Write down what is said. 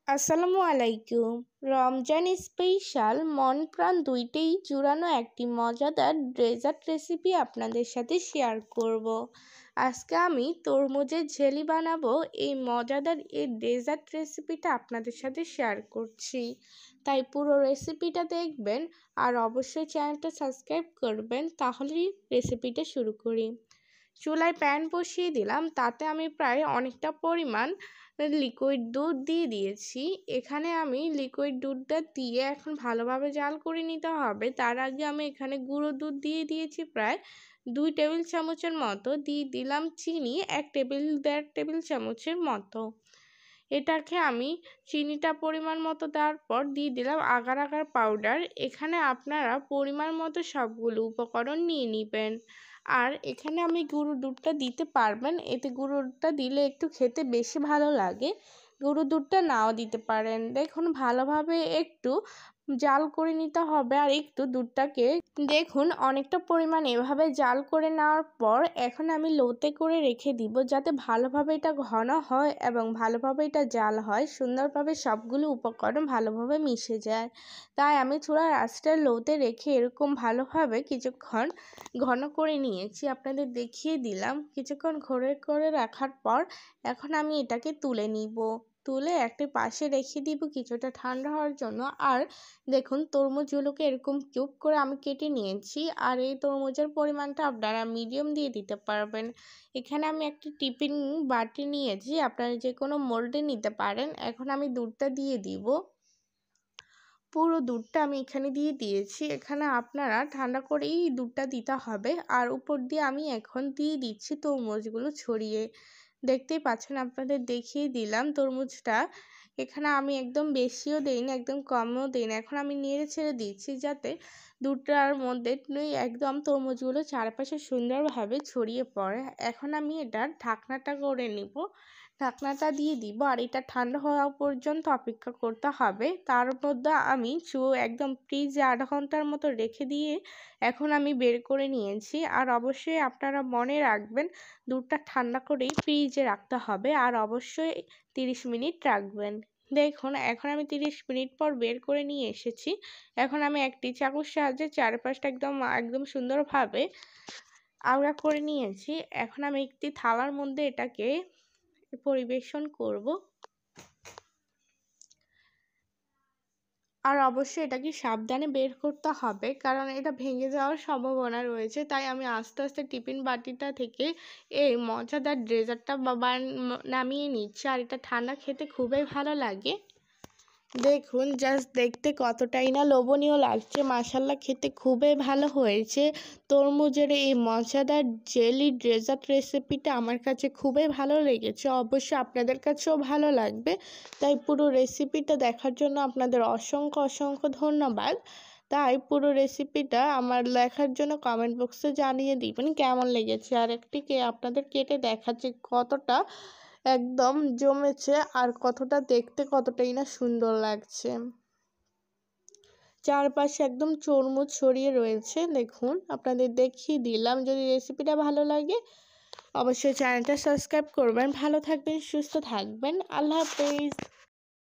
আসসালামু আলাইকুম। রমজান স্পেশাল মন প্রাণ দুইটাই জুড়ানো একটি মজাদার ডেজার্ট রেসিপি আপনাদের সাথে শেয়ার করব। আজকে আমি তরমুজের জেলি বানাবো। এই মজাদার এই ডেজার্ট রেসিপিটা আপনাদের সাথে শেয়ার করছি, তাই পুরো রেসিপিটা দেখবেন আর অবশ্যই চ্যানেলটা সাবস্ক্রাইব করবেন। তাহলেই রেসিপিটা শুরু করি। চুলায় প্যান বসিয়ে দিলাম, তাতে আমি প্রায় অনেকটা পরিমাণ লিকুইড দুধ দিয়ে দিয়েছি। এখানে আমি লিকুইড দুধটা দিয়ে এখন ভালোভাবে জাল করে নিতে হবে। তার আগে আমি এখানে গুঁড়ো দুধ দিয়ে দিয়েছি প্রায় 2 টেবিল চামচের মতো, দিয়ে দিলাম চিনি 1.5 টেবিল চামচের মতো। এটাকে আমি চিনিটা পরিমাণ মতো দেওয়ার পর দিয়ে দিলাম আগার আগার পাউডার। এখানে আপনারা পরিমাণ মতো সবগুলো উপকরণ নিয়ে নেবেন। আর এখানে আমি গুঁড়ো দুধটা দিতে পারবেন, এতে গুঁড়ো দুধটা দিলে একটু খেতে বেশি ভালো লাগে। গুঁড়ো দুধটা নাও দিতে পারেন। দেখুন ভালোভাবে একটু জাল করে নিতে হবে। আর একটু দুধটাকে দেখুন অনেকটা পরিমাণ এভাবে জাল করে নেওয়ার পর এখন আমি লোতে করে রেখে দিব, যাতে ভালোভাবে এটা ঘন হয় এবং ভালোভাবে এটা জাল হয়, সুন্দরভাবে সবগুলো উপকরণ ভালোভাবে মিশে যায়। তাই আমি চুলার আঁচটা লোতে রেখে এরকম ভালোভাবে কিছুক্ষণ ঘন করে নিয়েছি। আপনাদের দেখিয়ে দিলাম। কিছুক্ষণ ঘরে করে রাখার পর এখন আমি এটাকে তুলে নিব। তুলে একটি পাশে রেখে দিব কিছুটা ঠান্ডা হওয়ার জন্য। আর দেখুন তরমুজগুলোকে এরকম কিউব করে আমি কেটে নিয়েছি। আর এই তরমুজের পরিমাণটা আপনারা মিডিয়াম দিয়ে দিতে পারবেন। এখানে আমি একটি টিফিন বাটি নিয়েছি, আপনারা যে কোনো মোল্ডে নিতে পারেন। এখন আমি দুধটা দিয়ে দিব। পুরো দুধটা আমি এখানে দিয়ে দিয়েছি। এখানে আপনারা ঠান্ডা করেই দুধটা দিতে হবে। আর উপর দিয়ে আমি এখন দিয়ে দিচ্ছি তরমুজগুলো ছড়িয়ে। দেখতেই পাচ্ছেন, আপনাদের দেখিয়ে দিলাম তরমুজটা। এখানে আমি একদম বেশিও দেইনি, একদম কমও দেইনি। এখন আমি নেড়ে ছেড়ে দিচ্ছি, যাতে দুধটার মধ্যে একদম তরমুজগুলো চারপাশে সুন্দরভাবে ছড়িয়ে পড়ে। এখন আমি এটার ঢাকনাটা করে নিব। ঢাকনাটা দিয়ে দিব আর এটা ঠান্ডা হওয়া পর্যন্ত অপেক্ষা করতে হবে। তার মধ্যে আমি একদম ফ্রিজে 8 ঘন্টার মতো রেখে দিয়ে এখন আমি বের করে নিয়েছি। আর অবশ্যই আপনারা মনে রাখবেন, দুধটা ঠান্ডা করেই ফ্রিজে রাখতে হবে। আর অবশ্যই 30 মিনিট রাখবেন। দেখুন এখন আমি 30 মিনিট পর বের করে নিয়ে এসেছি। এখন আমি একটি চাকুর সাহায্যে চারপাশটা একদম সুন্দরভাবে আলগা করে নিয়েছি। এখন আমি একটি থালার মধ্যে এটাকে পরিবেশন করব। আর অবশ্যই এটাকে সাবধানে বের করতে হবে, কারণ এটা ভেঙে যাওয়ার সম্ভাবনা রয়েছে। তাই আমি আস্তে আস্তে টিফিন বাটিটা থেকে এই মজাদার ডেজার্টটা নামিয়ে নিচ্ছি। আর এটা ঠান্ডা খেতে খুবই ভালো লাগে। দেখুন জাস্ট দেখতে কতটাই না লোভনীয় লাগছে। মাশাল্লাহ খেতে খুবই ভালো হয়েছে। তরমুজের এই মজাদার জেলি ডেজার্ট রেসিপিটা আমার কাছে খুবই ভালো লেগেছে। অবশ্যই আপনাদের কাছেও ভালো লাগবে। তাই পুরো রেসিপিটা দেখার জন্য আপনাদের অসংখ্য অসংখ্য ধন্যবাদ। তাই পুরো রেসিপিটা আমার লেখার জন্য কমেন্ট বক্সে জানিয়ে দিবেন কেমন লেগেছে। আর একটিকে আপনাদের কেটে দেখাচ্ছি কতটা একদম জমেছে আর কতটা দেখতে কতটাই না সুন্দর লাগছে। চারপাশে একদম তরমুজ ছড়িয়ে রয়েছে। দেখুন আপনাদের দেখিয়ে দিলাম। যদি রেসিপিটা ভালো লাগে অবশ্যই চ্যানেলটা সাবস্ক্রাইব করবেন। ভালো থাকবেন, সুস্থ থাকবেন। আল্লাহ হাফেজ।